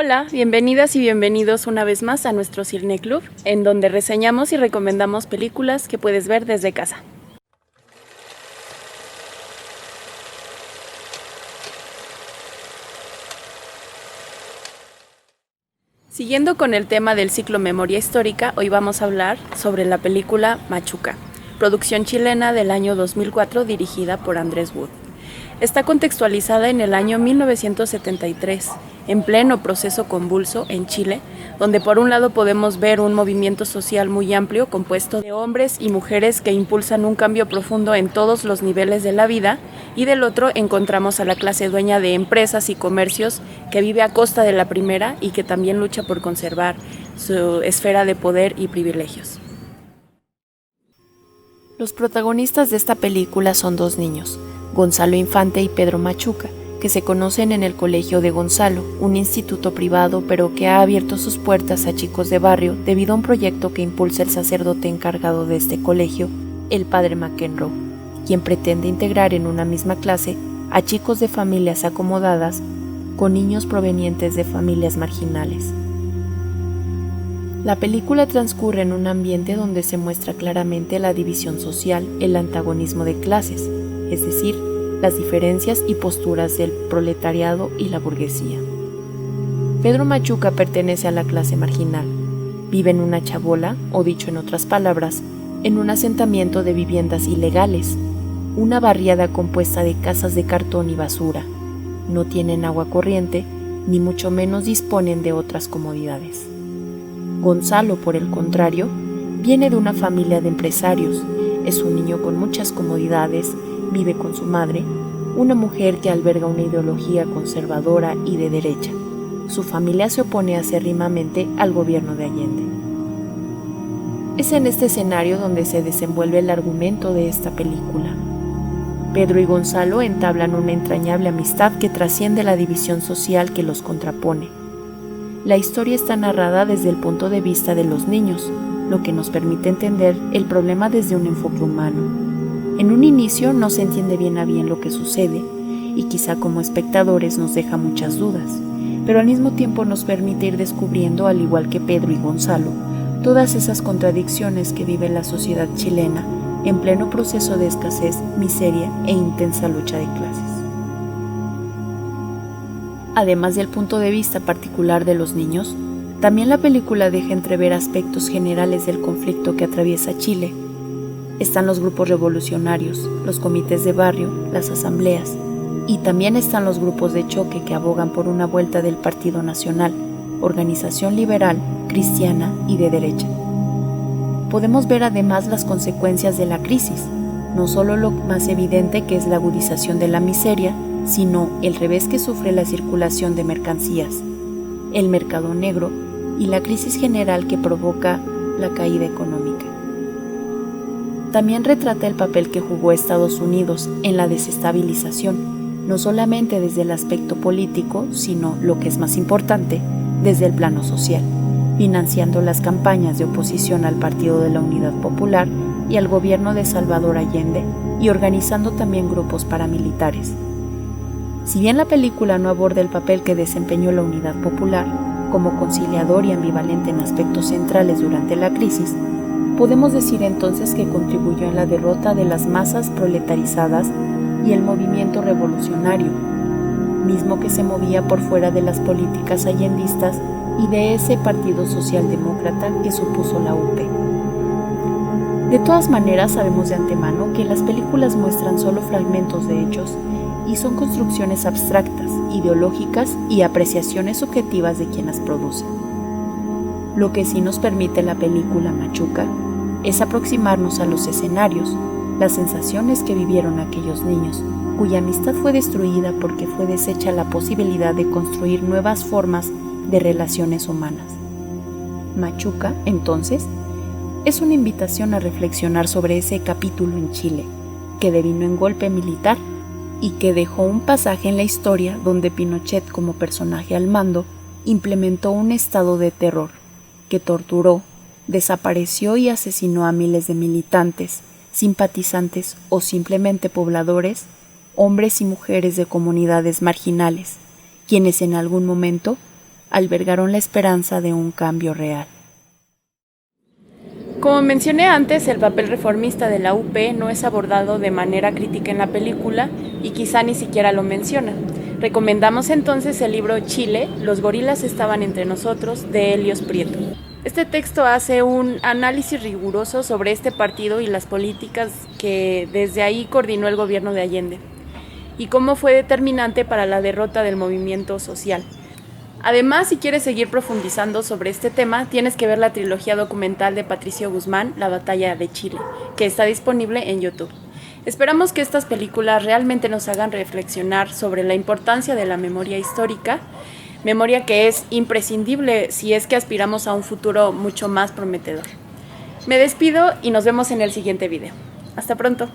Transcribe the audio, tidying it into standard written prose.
Hola, bienvenidas y bienvenidos una vez más a nuestro Cine Club, en donde reseñamos y recomendamos películas que puedes ver desde casa. Siguiendo con el tema del ciclo Memoria Histórica, hoy vamos a hablar sobre la película Machuca, producción chilena del año 2004 dirigida por Andrés Wood. Está contextualizada en el año 1973, en pleno proceso convulso en Chile, donde por un lado podemos ver un movimiento social muy amplio compuesto de hombres y mujeres que impulsan un cambio profundo en todos los niveles de la vida, y del otro encontramos a la clase dueña de empresas y comercios que vive a costa de la primera y que también lucha por conservar su esfera de poder y privilegios. Los protagonistas de esta película son dos niños, Gonzalo Infante y Pedro Machuca, que se conocen en el Colegio de Gonzalo, un instituto privado pero que ha abierto sus puertas a chicos de barrio debido a un proyecto que impulsa el sacerdote encargado de este colegio, el padre McEnroe, quien pretende integrar en una misma clase a chicos de familias acomodadas con niños provenientes de familias marginales. La película transcurre en un ambiente donde se muestra claramente la división social, el antagonismo de clases, es decir, las diferencias y posturas del proletariado y la burguesía. Pedro Machuca pertenece a la clase marginal. Vive en una chabola, o dicho en otras palabras, en un asentamiento de viviendas ilegales, una barriada compuesta de casas de cartón y basura. No tienen agua corriente, ni mucho menos disponen de otras comodidades. Gonzalo, por el contrario, viene de una familia de empresarios. Es un niño con muchas comodidades, vive con su madre, una mujer que alberga una ideología conservadora y de derecha. Su familia se opone acérrimamente al gobierno de Allende. Es en este escenario donde se desenvuelve el argumento de esta película. Pedro y Gonzalo entablan una entrañable amistad que trasciende la división social que los contrapone. La historia está narrada desde el punto de vista de los niños, lo que nos permite entender el problema desde un enfoque humano. En un inicio no se entiende bien a bien lo que sucede y quizá como espectadores nos deja muchas dudas, pero al mismo tiempo nos permite ir descubriendo, al igual que Pedro y Gonzalo, todas esas contradicciones que vive la sociedad chilena en pleno proceso de escasez, miseria e intensa lucha de clases. Además del punto de vista particular de los niños, también la película deja entrever aspectos generales del conflicto que atraviesa Chile. Están los grupos revolucionarios, los comités de barrio, las asambleas, y también están los grupos de choque que abogan por una vuelta del Partido Nacional, organización liberal, cristiana y de derecha. Podemos ver además las consecuencias de la crisis, no solo lo más evidente que es la agudización de la miseria, sino el revés que sufre la circulación de mercancías, el mercado negro y la crisis general que provoca la caída económica. También retrata el papel que jugó Estados Unidos en la desestabilización, no solamente desde el aspecto político, sino, lo que es más importante, desde el plano social, financiando las campañas de oposición al Partido de la Unidad Popular y al gobierno de Salvador Allende, y organizando también grupos paramilitares. Si bien la película no aborda el papel que desempeñó la Unidad Popular, como conciliador y ambivalente en aspectos centrales durante la crisis, podemos decir entonces que contribuyó en la derrota de las masas proletarizadas y el movimiento revolucionario, mismo que se movía por fuera de las políticas allendistas y de ese partido socialdemócrata que supuso la UP. De todas maneras, sabemos de antemano que las películas muestran solo fragmentos de hechos y son construcciones abstractas, ideológicas y apreciaciones subjetivas de quien las produce. Lo que sí nos permite la película Machuca es aproximarnos a los escenarios, las sensaciones que vivieron aquellos niños, cuya amistad fue destruida porque fue deshecha la posibilidad de construir nuevas formas de relaciones humanas. Machuca, entonces, es una invitación a reflexionar sobre ese capítulo en Chile, que devino en golpe militar y que dejó un pasaje en la historia donde Pinochet, como personaje al mando, implementó un estado de terror que torturó, desapareció y asesinó a miles de militantes, simpatizantes o simplemente pobladores, hombres y mujeres de comunidades marginales, quienes en algún momento albergaron la esperanza de un cambio real. Como mencioné antes, el papel reformista de la UP no es abordado de manera crítica en la película y quizá ni siquiera lo menciona. Recomendamos entonces el libro Chile, Los gorilas estaban entre nosotros, de Helios Prieto. Este texto hace un análisis riguroso sobre este partido y las políticas que desde ahí coordinó el gobierno de Allende y cómo fue determinante para la derrota del movimiento social. Además, si quieres seguir profundizando sobre este tema, tienes que ver la trilogía documental de Patricio Guzmán, La batalla de Chile, que está disponible en YouTube. Esperamos que estas películas realmente nos hagan reflexionar sobre la importancia de la memoria histórica, memoria que es imprescindible si es que aspiramos a un futuro mucho más prometedor. Me despido y nos vemos en el siguiente video. Hasta pronto.